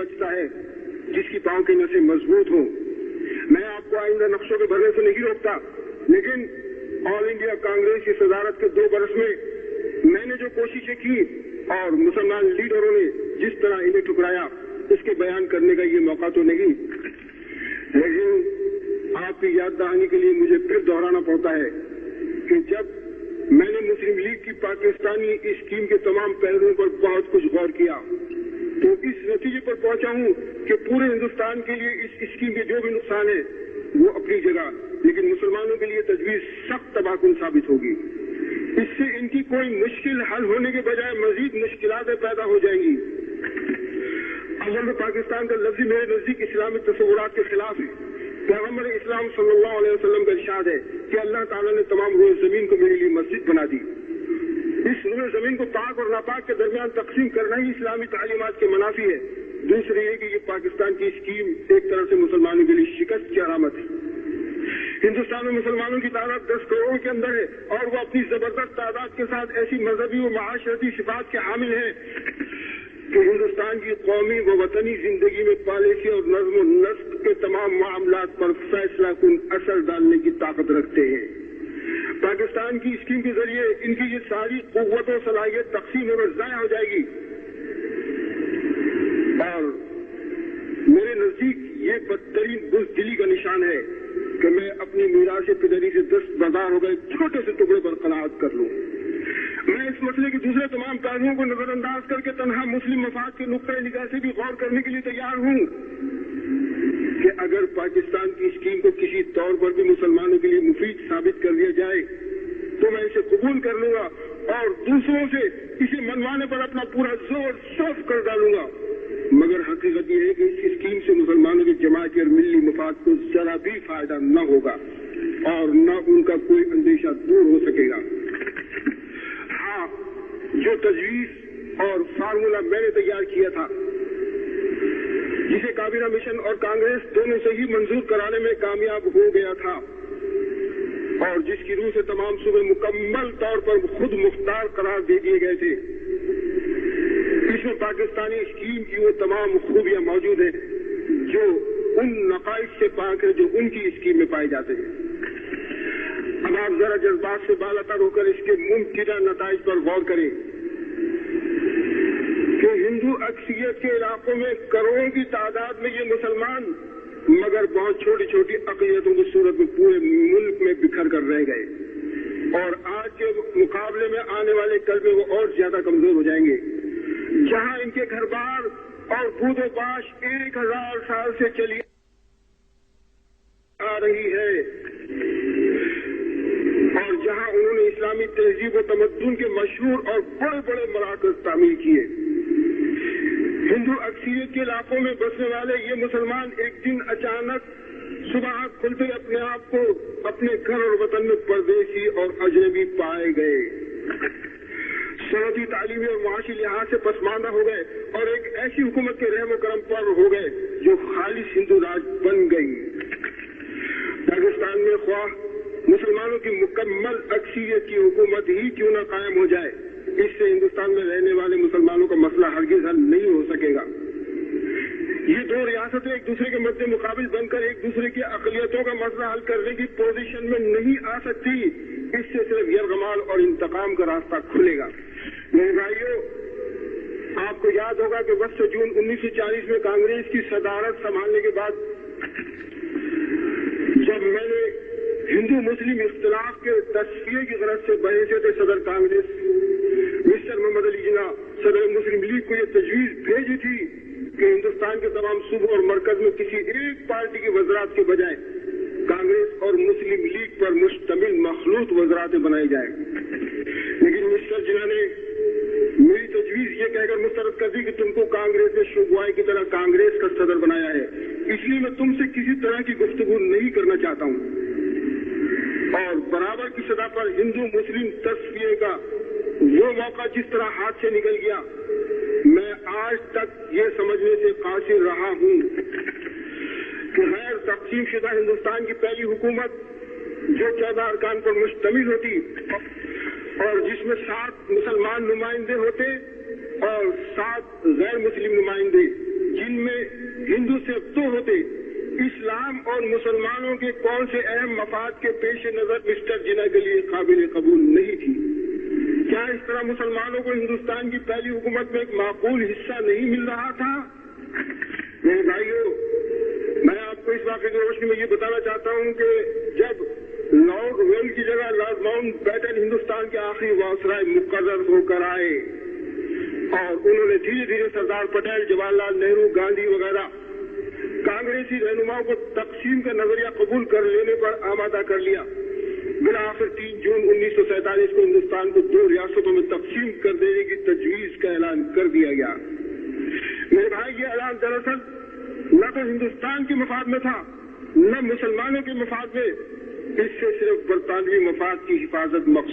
बचता है जिसकी पांव की नसें मजबूत हों। मैं आपको आइंदा नक्शों के भरने से नहीं रोकता, लेकिन ऑल इंडिया कांग्रेस की सदारत के 2 बरस में मैंने जो कोशिशें की और मुसलमान लीडरों ने जिस तरह इन्हें ठुकराया, इसके बयान करने का ये मौका तो नहीं, लेकिन आपकी याद दहानी के लिए मुझे फिर दोहराना पड़ता है कि जब मैंने मुस्लिम लीग की पाकिस्तानी स्कीम के तमाम पहलुओं पर बहुत कुछ गौर किया तो इस नतीजे पर पहुंचा हूं कि पूरे हिंदुस्तान के लिए इस स्कीम के जो भी नुकसान है वो अपनी जगह, लेकिन मुसलमानों के लिए तजवीज सख्त तबाहकुन साबित होगी। इससे इनकी कोई मुश्किल हल होने के बजाय मजीद मुश्किलातें पैदा हो जाएंगी। अव्वल पाकिस्तान का लफ्ज़ मेरे नजदीक इस्लामी तस्वुरात के खिलाफ है। पैगम्बर इस्लाम सल्लल्लाहु अलैहि वसल्लम का इरशाद है कि अल्लाह ताला ने तमाम रोज़ जमीन को मेरे लिए मस्जिद बना दी। इस रोज़ जमीन को पाक और नापाक के दरमियान तकसीम करना ही इस्लामी तालीमात के मुनाफी है। दूसरी है कि ये पाकिस्तान की स्कीम एक तरह से मुसलमानों के लिए शिकस्त की अलामत है। हिंदुस्तान में मुसलमानों की तादाद 10 करोड़ के अंदर है और वो अपनी जबरदस्त तादाद के साथ ऐसी मजहबी और माशरती सिफात के हामिल है कि हिंदुस्तान की कौमी व वतनी जिंदगी में पॉलिसी और नज्म व नस्क के तमाम मामलात पर फैसला कुन असर डालने की ताकत रखते हैं। पाकिस्तान की स्कीम के जरिए इनकी ये सारी कुव्वत और सलाहियत तकसीम और ज़ाया हो जाएगी और मेरे नजदीक ये बदतरीन बुज़दिली का निशान है कि मैं अपनी मीरास पिदरी से दस्तबरदार हो गए छोटे से टुकड़े पर कनाअत कर लूं। मैं इस मसले के दूसरे तमाम पहलुओं को नजरअंदाज करके तनहा मुस्लिम मफाद के नुक्ते निगाह से भी गौर करने के लिए तैयार हूं कि अगर पाकिस्तान की स्कीम को किसी तौर पर भी मुसलमानों के लिए मुफीद साबित कर दिया जाए तो मैं इसे कबूल कर लूंगा और दूसरों से इसे मनवाने पर अपना पूरा जोर सौंप कर डालूंगा। मगर हकीकत यह है कि इस स्कीम से मुसलमानों की जमात और मिल्ली मफाद को जरा भी फायदा न होगा और न उनका कोई अंदेशा दूर हो सकेगा। हाँ, जो तजवीज और फार्मूला मैंने तैयार किया था, जिसे काबीना मिशन और कांग्रेस दोनों से ही मंजूर कराने में कामयाब हो गया था और जिसकी रूह से तमाम सूबे मुकम्मल तौर पर खुद मुख्तार करार दे दिए गए थे, इसमें पाकिस्तानी स्कीम की वो तमाम खूबियां मौजूद है जो उन नकाइश से पाक है जो उनकी स्कीम में पाए जाते हैं। अब आप जरा जज्बात से बालातर होकर इसके मुमकिन नताइज पर गौर करें कि हिंदू अक्सरियत के इलाकों में करोड़ों की तादाद में ये मुसलमान मगर बहुत छोटी छोटी अक़लियतों की सूरत में पूरे मुल्क में बिखर कर रह गए और आज के मुकाबले में आने वाले कल में वो और ज्यादा कमजोर हो जाएंगे। जहां इनके घर बार और बूदो बाश 1000 साल से चली आ रही है और जहां उन्होंने इस्लामी तहजीब व तमद्दुन के मशहूर और बड़े बड़े मराकज़ तामीर किए, हिंदू अक्सरियत के इलाकों में बसने वाले ये मुसलमान एक दिन अचानक सुबह खुलते अपने आप को अपने घर और वतन में परदेसी और अजनबी पाए गए, सनदी तालीमी और माशी लिहाज से पसमानदा हो गए और एक ऐसी हुकूमत के रहम करम पर हो गए जो खालिस हिंदू राज बन गई। पाकिस्तान में ख्वाह मुसलमानों की मुकम्मल अक्सरियत की हुकूमत ही क्यों न कायम हो जाए, इससे हिंदुस्तान में रहने वाले मुसलमानों का मसला हरगिज हल नहीं हो सकेगा। ये दो रियासतें एक दूसरे के मद्दे मुकाबिल बनकर एक दूसरे की अक़लियतों का मसला हल करने की पोजीशन में नहीं आ सकती। इससे सिर्फ यरगमाल और इंतकाम का रास्ता खुलेगा। मेरे भाइयों, आपको याद होगा कि वक्त जून 1940 में कांग्रेस की सदारत संभालने के बाद जब मैंने हिंदू मुस्लिम इख्तिलाफ के तस्फिये की गरज से बहैसियत सदर कांग्रेस मिस्टर मोहम्मद अली जिन्ना सदर मुस्लिम लीग को ये तजवीज भेजी थी कि हिंदुस्तान के तमाम सूबों और मरकज में किसी एक पार्टी के वज़रात के बजाय कांग्रेस और मुस्लिम लीग पर मुश्तमिल मखलूत वज़रातें बनाई जाए, लेकिन मिस्टर जिन्ना ने मेरी तजवीज ये कहकर मुस्तरद कर दी कि तुमको कांग्रेस ने शुगवाई की तरह कांग्रेस का सदर बनाया है, इसलिए मैं तुमसे किसी तरह की गुफ्तगू नहीं करना चाहता हूँ। और बराबर की सतह पर हिंदू मुस्लिम तस्फिये का वो मौका जिस तरह हाथ से निकल गया, मैं आज तक ये समझने से कासिर रहा हूँ कि गैर तक़सीम शुदा हिंदुस्तान की पहली हुकूमत जो 14 अरकान पर मुश्तमिल होती और जिसमें 7 मुसलमान नुमाइंदे होते और 7 गैर मुस्लिम नुमाइंदे, जिनमें हिंदू सिर्फ दो होते, इस्लाम और मुसलमानों के कौन से अहम मफाद के पेश नजर मिस्टर जिन्ना के लिए काबिल कबूल नहीं थी? क्या इस तरह मुसलमानों को हिंदुस्तान की पहली हुकूमत में एक माकूल हिस्सा नहीं मिल रहा था? मेरे भाइयों, मैं आपको इस वाक़े की रोशनी में ये बताना चाहता हूँ कि जब लॉर्ड वेल की जगह लॉर्ड माउंट बैटन हिंदुस्तान के आखिरी वायसराय मुकर्रर होकर आए और उन्होंने धीरे धीरे सरदार पटेल, जवाहरलाल नेहरू, गांधी वगैरह कांग्रेसी रहनुमाओं को तकसीम का नजरिया कबूल कर लेने पर आमादा कर लिया। बिलाखिर 3 जून 1947 को हिंदुस्तान को 2 रियासतों में तकसीम कर देने की तजवीज का ऐलान कर दिया गया। मेरे भाई, ये ऐलान दरअसल न तो हिंदुस्तान के मफाद में था न मुसलमानों के मफाद में, इससे सिर्फ बरतानवी मफाद की हिफाजत मकसूद